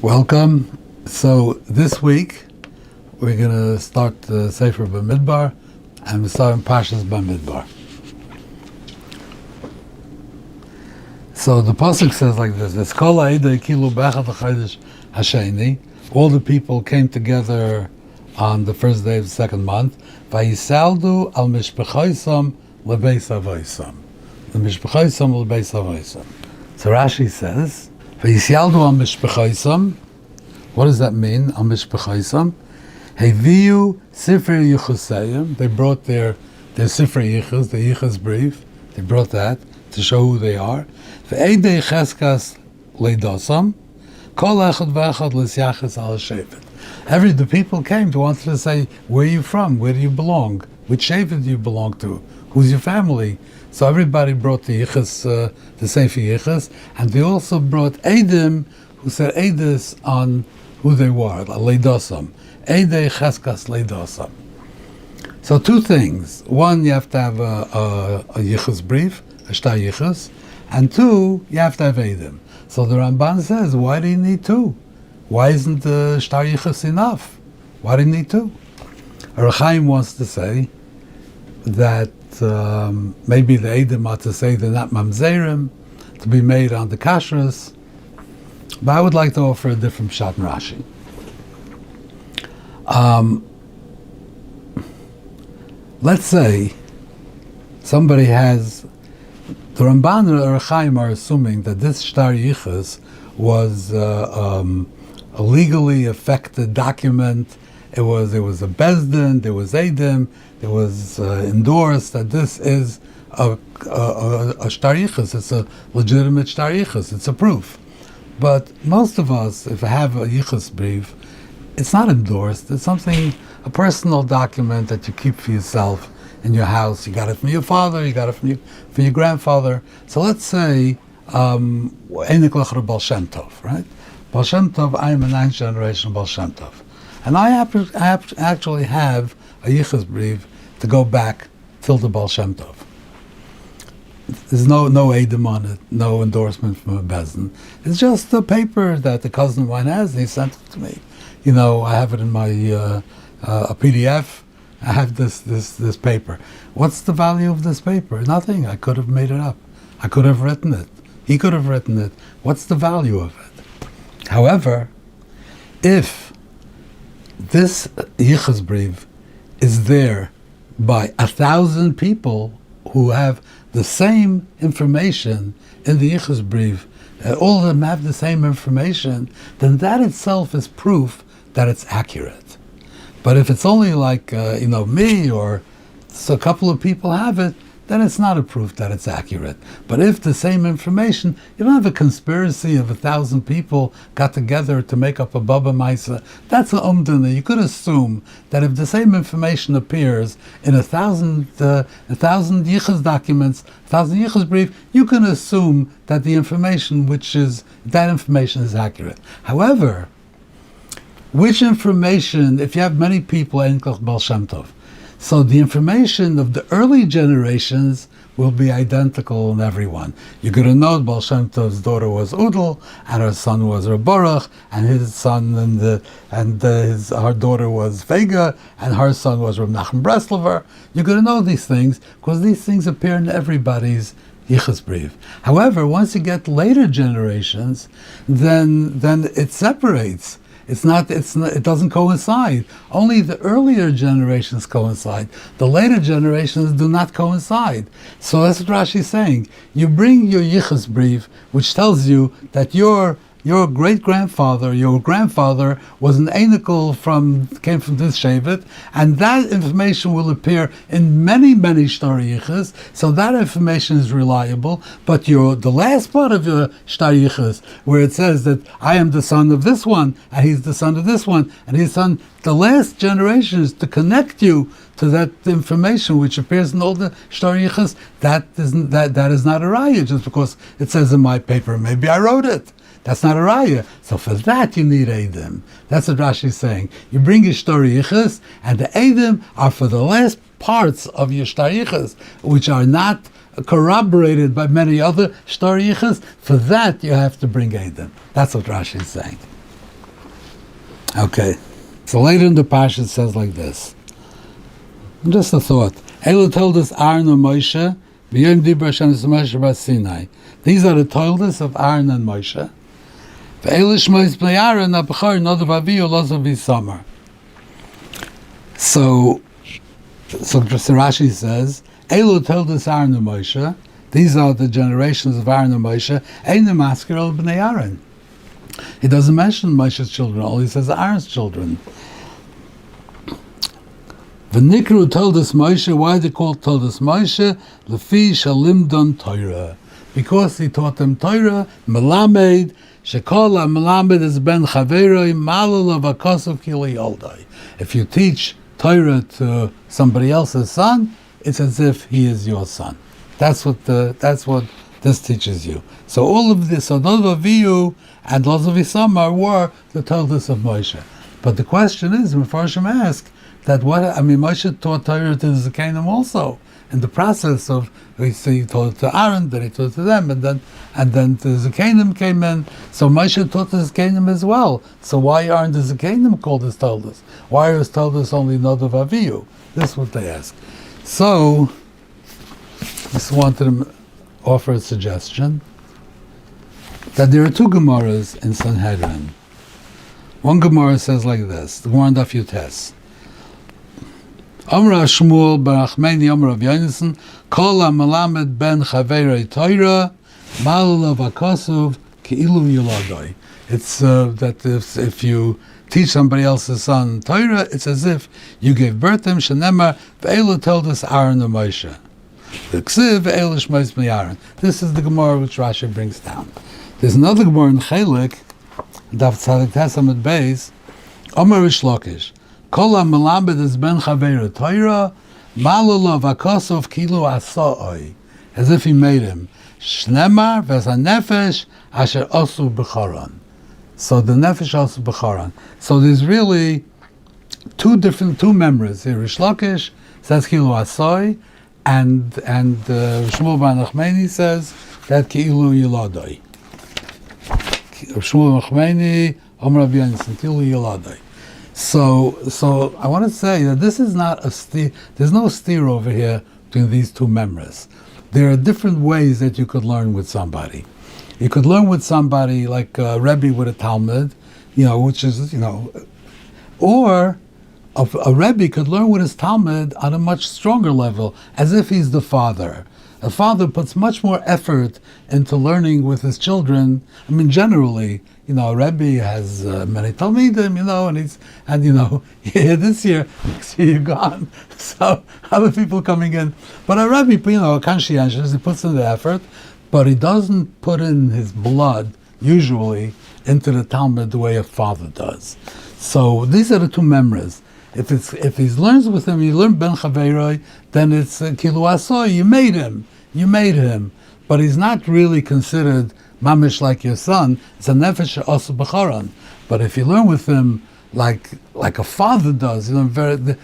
Welcome. So this week we're going to start the Sefer Bamidbar, and we're starting Parshas Bamidbar. So the pasuk says like this: "Es kol ha'edei kilu b'echad ha'chodesh hasheni." All the people came together on the first day of the second month. Vayisaldu al mishpachoisam lebeis avoisam. The mishpachoisam lebeis avoisam. So Rashi says, "Vayisaldu al mishpachoisam." What does that mean? Al mishpachoisam. Heviu sifrei yichusayim. They brought their sifrei yichus, the yichus brief. They brought that to show who they are. Ve'edei cheskas leidosam. Kol echad v'echad l'syachas al shevet. The people came to wanted to say, where are you from? Where do you belong? Which shevet do you belong to? Who's your family? So everybody brought the yichus, the sefer yichus, and they also brought edim, who said edis on who they were, leidosam. Edei cheskas leidosam. So two things. One, you have to have a yichus brief, a shtar yichus, and two, you have to have edim. So the Ramban says, why do you need two? Why isn't the shtar yichus enough? Why do you need two? Chaim wants to say that maybe the edim ought to say they're not mamzerim, to be made on the kashrus. But I would like to offer a different pshat in Rashi. Let's say somebody has, the Ramban and Chaim are assuming that this shtar yichus was a legally affected document. It was a bezdin, there was edim, it was endorsed that this is a shtar yichus. It's a legitimate shtar yichus. It's a proof. But most of us, if I have a yichus brief, it's not endorsed. It's something, a personal document that you keep for yourself in your house. You got it from your father, you got it from your grandfather. So let's say, Einik Lechar Baal Shem Tov, right? Baal Shem Tov, I am a 9th generation Baal Shem Tov. And I actually have a yichus brief to go back till the Baal Shem Tov. There's no edim on it, no endorsement from a bezdin. It's just a paper that the cousin of mine has, and he sent it to me. You know, I have it in my a PDF. I have this paper. What's the value of this paper? Nothing. I could have made it up. I could have written it. He could have written it. What's the value of it? However, if this yichus brief is there by 1,000 people who have the same information in the yichus brief, all of them have the same information, then that itself is proof that it's accurate. But if it's only like me or a couple of people have it, then it's not a proof that it's accurate. But if the same information, you don't have a conspiracy of 1,000 people got together to make up a Baba Maisa, that's an umdana. You could assume that if the same information appears in 1,000 yichus documents, 1,000 yichus brief, you can assume that the information is accurate. However, which information, if you have many people, Einik Baal Shem Tov, so the information of the early generations will be identical in everyone. You're going to know Baal Shem Tov's daughter was Udal, and her son was Reborach, and his son her daughter was Vega, and her son was Reb Nachman Breslover. You're going to know these things because these things appear in everybody's yichus brief. However, once you get later generations, then it separates. It doesn't coincide. Only the earlier generations coincide. The later generations do not coincide. So that's what Rashi is saying. You bring your yichus brief, which tells you that your great-grandfather, your grandfather was an Einik came from this shevet, and that information will appear in many, many shtar yichus, so that information is reliable, but the last part of your shtar yichus, where it says that I am the son of this one, and he's the son of this one, and his son, the last generation is to connect you to that information which appears in all the shtar yichus. That is not a raya, just because it says in my paper, maybe I wrote it. That's not a raya. So for that you need edim. That's what Rashi is saying. You bring your shtar yichus, and the edim are for the last parts of your shtar yichus, which are not corroborated by many other shtar yichus. For that you have to bring edim. That's what Rashi is saying. Okay. So later in the Parshas it says like this. Just a thought. Elu told us Aaron and Moshe, v'yom dibra Hashem es Moshe bar Sinai. These are the toilets of Aaron and Moshe. V'elu shmois b'nei Aaron ha'bechor nodav avihu lozav v'samar. So Rashi says, Elu told us Aaron and Moshe. These are the generations of Aaron and Moshe. Ein masker el b'nei Aaron. He doesn't mention Moshe's children, all he says Aaron's children. V'nikru told us Moshe, why they called told us Moshe? Lefi shalimdon Torah. Because he taught them Torah, melamed, shekol ha-melamed is ben chaveroi, malul avakosov kili yoldai. If you teach Torah to somebody else's son, it's as if he is your son. That's what this teaches you. So all of this, so Nodav Avihu and Lozav Isamar were the Toldos of Moshe. But the question is, Mefarshim ask, that Moshe taught Torah to the Zekanim also. In the process of, he taught it to Aaron, then he taught it to them, and then the Zekanim came in. So Moshe taught the Zekanim as well. So why aren't the Zekanim called as Toldos? Why is Toldos only Nodav Avihu? This is what they ask. So, I just wanted to offer a suggestion that there are two Gemaras in Sanhedrin. One Gemara says like this, the Gemara on Daf Yutes. Amra Shmuel Barachmeni Amra of Yonason, Kol HaMelamed ben Chaverei Torah, Malul Avakosov Keilu Yuladoi. It's that if you teach somebody else's son Torah, it's as if you gave birth to him. Shenemar Ve'elu told us Aaron and Moshe. The Ksiv Ve'elu Shmois b'nei Aaron. This is the Gemara which Rashi brings down. There's another Gemara in Chelik, Daf Tzadik Tesamid Beis, Amar Rish Lakish. Kol ha-melamed is ben chaverei Torah, malul avakosov kilu asa'oi, as if he made him. Shnemar v'zanefesh asher osu b'choron. So the nefesh osu b'choron. So there's really two memories here. Rish Lakish says kilu asa'oi, and Shmuel bar Nachmani says that kilu yiladoi. Shmuel bar Nachmani, Amar Rabbi Yonason, kilu yiladoi. So I want to say that this is not a steer. There's no steer over here between these two memories. There are different ways that you could learn with somebody. You could learn with somebody like a Rebbe with a talmid, which is, or a Rebbe could learn with his talmid on a much stronger level, as if he's the father. A father puts much more effort into learning with his children. I mean, generally, a Rebbe has many talmidim, this year, next year you're gone. So other people coming in. But a Rebbe, conscientious, he puts in the effort, but he doesn't put in his blood, usually, into the Talmud the way a father does. So these are the two memories. If he learns with him, you learn ben chaveroi, then it's kilu asoi. You made him, but he's not really considered mamish like your son. It's a nefesh osu b'choron. But if you learn with him like a father does, then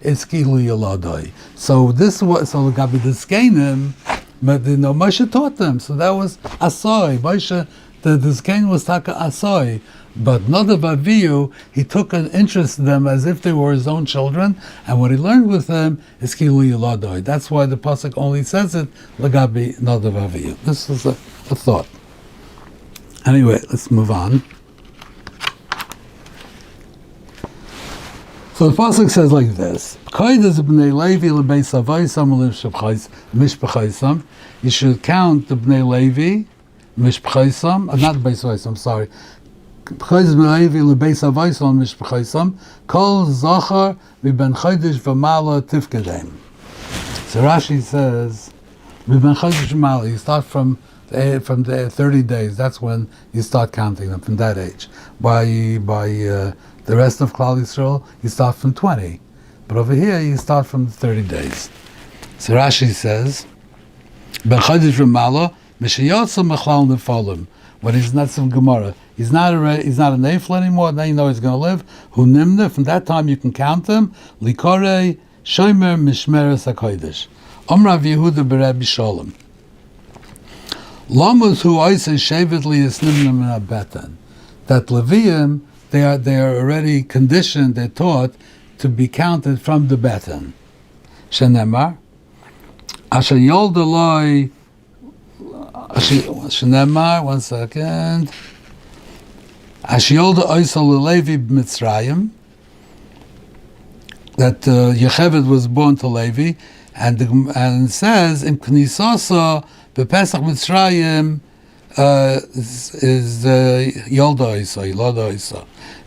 it's kilu yoladoi. So Gabi the Zekanim, but Moshe taught them. So that was asoi. Moshe, the Zekanim was taka asoi. But Nodav Avihu, he took an interest in them as if they were his own children, and what he learned with them is Kilu Yiladoi. That's why the pasuk only says it, Lagabi Nodav Avihu. This was a thought. Anyway, let's move on. So the pasuk says like this: you should count the Bnei Levi, Mishpachaisam, not Beis Avos, I'm sorry. Kol Zachar miben Chodesh v'mala tifkedem. So Rashi says, miben Chodesh v'mala. You start from the 30 days. That's when you start counting them, from that age. By the rest of Klal Yisrael, you start from 20. But over here, you start from 30 days. So Rashi says, ben Chodesh v'mala mishayotza mechlal nefolim. When he's not some Gemara, he's not a Neifel anymore. Now you know he's going to live. Hu nimne. From that time you can count him. Likore shomer mishmeres hakodesh. Omrav Yehuda beRabbi Sholem. Lamus hu oisei shevet li yisnimne min abeten. That Leviim they are already conditioned, they're taught to be counted from the beten. Shenemar, Asher Yoldaloi, Shenemar, one second. Asher Yolda Oisol Levi B'Mitzrayim, that Yocheved was born to Levi, and it says in Knisasa b'Pesach Mitzrayim is Yolda Isa,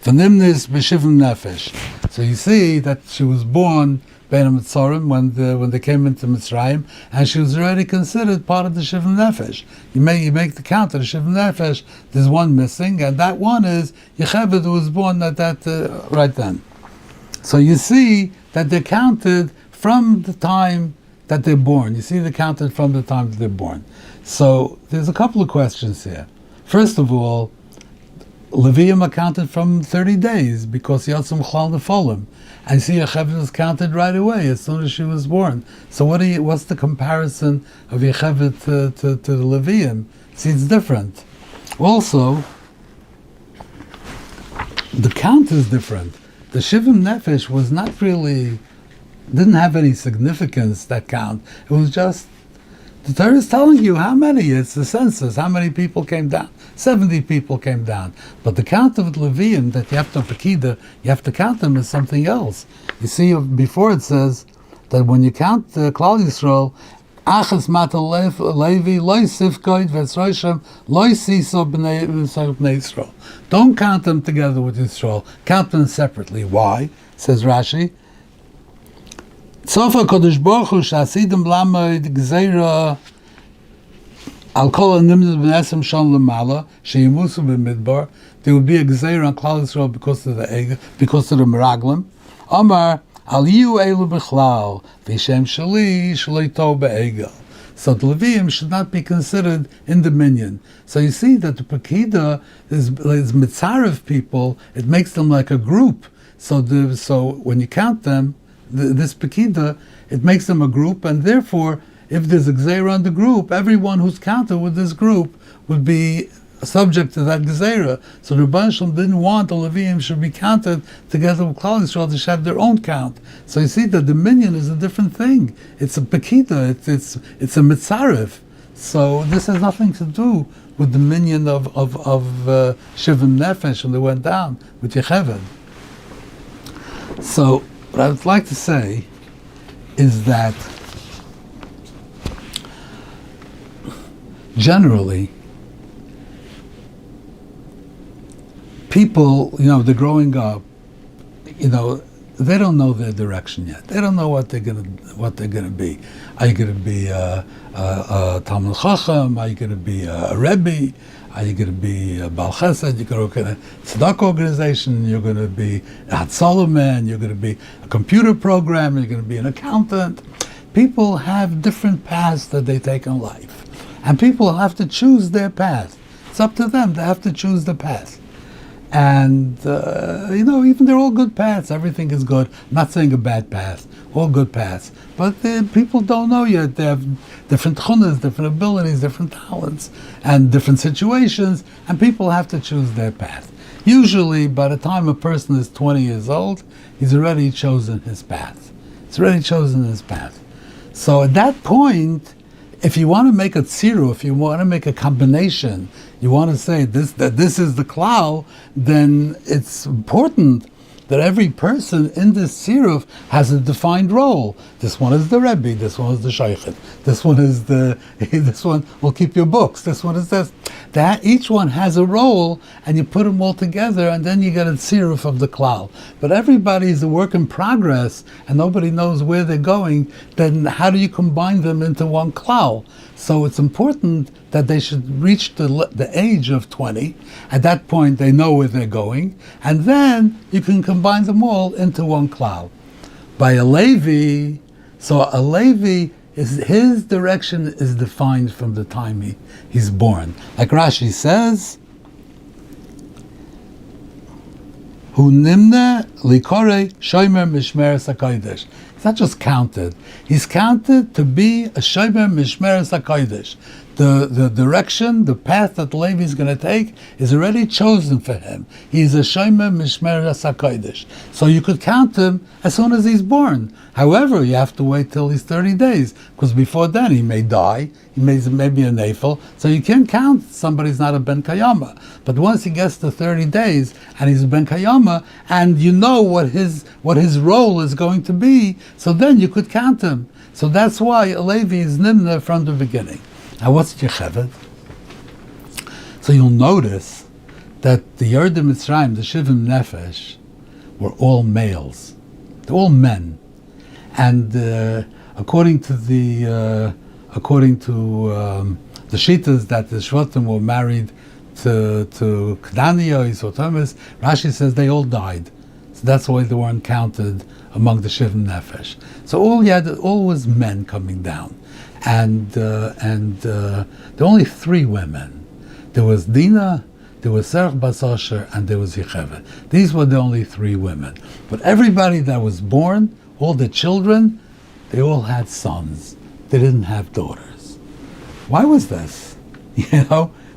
V'Nimnis b'Shivim Nefesh. So you see that she was born Bein HaMitzorim when they came into Mitzrayim, and she was already considered part of the Shivim Nefesh. You make the count of the Shivim Nefesh. There's one missing, and that one is Yocheved, who was born at that right then. So you see that they're counted from the time that they're born. You see they're counted from the time that they're born. So there's a couple of questions here. First of all, Leviim are counted from 30 days because Yotzim Chal Nefolim. And see, Yocheved was counted right away as soon as she was born. So what's the comparison of Yocheved to the Leviim? See, it's different. Also, the count is different. The Shivim Nefesh was not really, didn't have any significance, that count. It was just, the Torah is telling you how many, it's the census, how many people came down. 70 people came down. But the count of Leviim, that you have to Pekida, you have to count them as something else. You see, before it says that when you count Klal Yisrael, Achas Mata Levi, Loi Sifkoid, Vetzroishem, Loi Siso B'nei Yisrael. Don't count them together with Yisrael. Count them separately. Why? Says Rashi. Tzofa Kodesh Baruch Hu Shasidim Lamoid Gzeira Al Kol HaNimnus B'Nesem Shon L'Mala Sheyimusu B'Midbar. There will be a Gzeira on Klal Yisrael because of the Meraglim. Omar Al Yu Elu B'Chlal V'Shem Shali Shalei Tov Be'egel. So the Leviim should not be considered in the minyan. So you see that the Pekida is mitzarev people. It makes them like a group. So when you count them, this Pekida, it makes them a group, and therefore, if there's a Gzeira on the group, everyone who's counted with this group would be subject to that Gzeira. So the Rebbeinu Shalom didn't want the Leviim should be counted together with Klal Yisrael. They should have their own count. So you see that the minyan is a different thing. It's a Pekida, it's a Mitzarev. So this has nothing to do with the minyan of Shivim Nefesh when they went down with Yocheved. So what I would like to say is that generally people, they're growing up, they don't know their direction yet. They don't know what they're gonna be. Are you gonna be a talmid chacham? Are you gonna be a rebbe? Are you gonna be a Baal Chesed? You're gonna work in a tzedakah organization. You're gonna be a Hatzalah man. You're gonna be a computer programmer. You're gonna be an accountant. People have different paths that they take in life, and people have to choose their path. It's up to them. They have to choose the path. And, even they're all good paths. Everything is good. I'm not saying a bad path. All good paths. But people don't know yet. They have different chunas, different abilities, different talents, and different situations. And people have to choose their path. Usually, by the time a person is 20 years old, he's already chosen his path. So at that point, if you want to make a tziru, if you want to make a combination, you want to say that this is the klal, then it's important that every person in this tziruf has a defined role. This one is the Rebbe, this one is the Shaykhid, this one will keep your books, this one is this. That each one has a role, and you put them all together, and then you get a tziruf of the klal. But everybody is a work in progress, and nobody knows where they're going. Then how do you combine them into one klal? So it's important that they should reach the age of 20. At that point, they know where they're going, and then you can combine them all into one klal. By a Levi, so a Levi, his direction is defined from the time he's born. Like Rashi says, Hu nimne likore shomer mishmeres hakodesh. It's not just counted. He's counted to be a shomer mishmeres hakodesh, The direction, the path that the Levi is going to take is already chosen for him. He's a Shomer Mishmeres HaKodesh. So you could count him as soon as he's born. However, you have to wait till he's 30 days, because before then he may die, he may be a Nafel, so you can't count somebody's not a Ben Kayama. But once he gets to 30 days and he's a Ben Kayama, and you know what his role is going to be, so then you could count him. So that's why a Levi is Nimna from the beginning. Now what's Yecheved? So you'll notice that the Yerdim Mitzrayim, the Shivim Nefesh, were all males. They're all men. And according to the Shitas that the Shvatim were married to Knaniyos or Thomas, Rashi says they all died. So that's why they weren't counted among the Shivim Nefesh. So all was men coming down. And there were only 3 women. There was Dinah, there was Serach Bas Asher, and there was Yecheved. These were the only 3 women. But everybody that was born, all the children, they all had sons. They didn't have daughters. Why was this?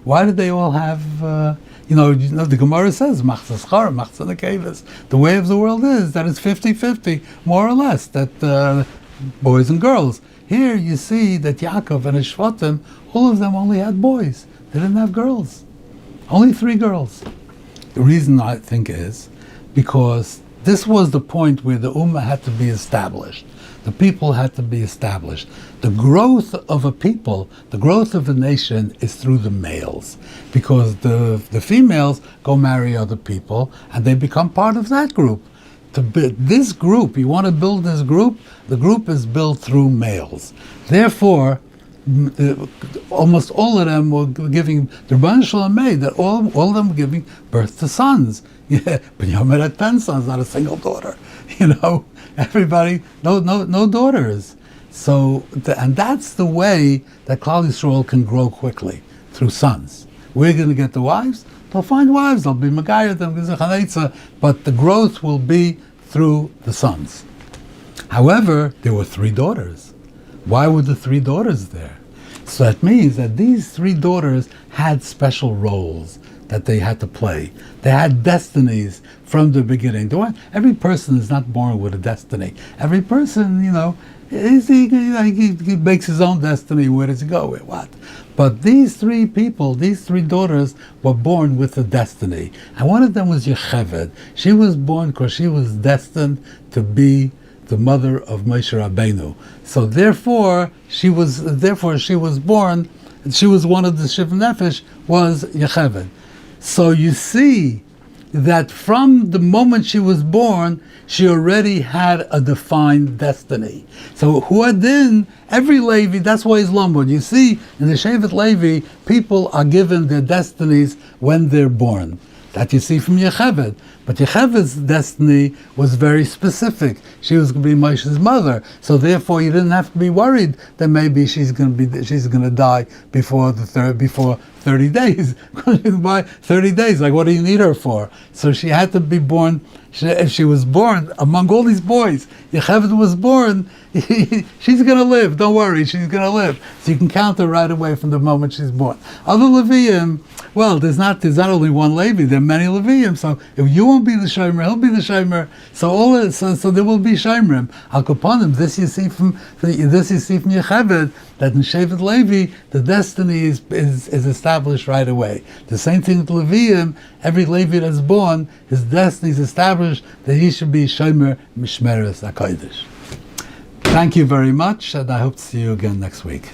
Why did they all have? The Gemara says, "Machzas machzas nekeves." The way of the world is that it's 50-50, more or less, that boys and girls. Here you see that Yaakov and his Shvatim, all of them only had boys. They didn't have girls. Only 3 girls. The reason I think is because this was the point where the Ummah had to be established. The people had to be established. The growth of a people, the growth of a nation is through the males. Because the females go marry other people and they become part of that group. To build this group, you want to build this group, the group is built through males. Therefore, almost all of them were giving, the Rebbeinu Shalom made that all of them were giving birth to sons. Yeah, but Yomer had 10 sons, not a single daughter. Everybody, no daughters. So, and that's the way that Klal Yisrael can grow quickly, through sons. We're going to get the wives. They'll find wives, they'll be Megayah, but the growth will be through the sons. However, there were 3 daughters. Why were the 3 daughters there? So that means that these 3 daughters had special roles that they had to play. They had destinies from the beginning. Every person is not born with a destiny. Every person, he makes his own destiny. Where does he go? With what? But these 3 people, these 3 daughters, were born with a destiny. And one of them was Yecheved. She was born because she was destined to be the mother of Moshe Rabbeinu. So therefore she was born, she was one of the Shivim Nefesh, was Yecheved. So you see that from the moment she was born, she already had a defined destiny. So Huadin, every Levi, that's why he's Lombard. You see, in the Shevet Levi, people are given their destinies when they're born. That you see from Yecheved. But Yecheved's destiny was very specific. She was going to be Moshe's mother, so therefore you didn't have to be worried that maybe she's going to die before 30 days. By 30 days, like what do you need her for? So she had to be born. She was born among all these boys. Yecheved was born. She's going to live. Don't worry, she's going to live. So you can count her right away from the moment she's born. Other Leviim, well, there's not only one Levi. There are many Leviim. So if you won't be the Shomer, he'll be the Shomer. So there will be Shomerim. Al Kaponim. This you see from Yecheved, that in Shevet Levi the destiny is established right away. The same thing with Leviim. Every Levi that's born, his destiny is established that he should be Shomer Mishmeres HaKodesh. Thank you very much, and I hope to see you again next week.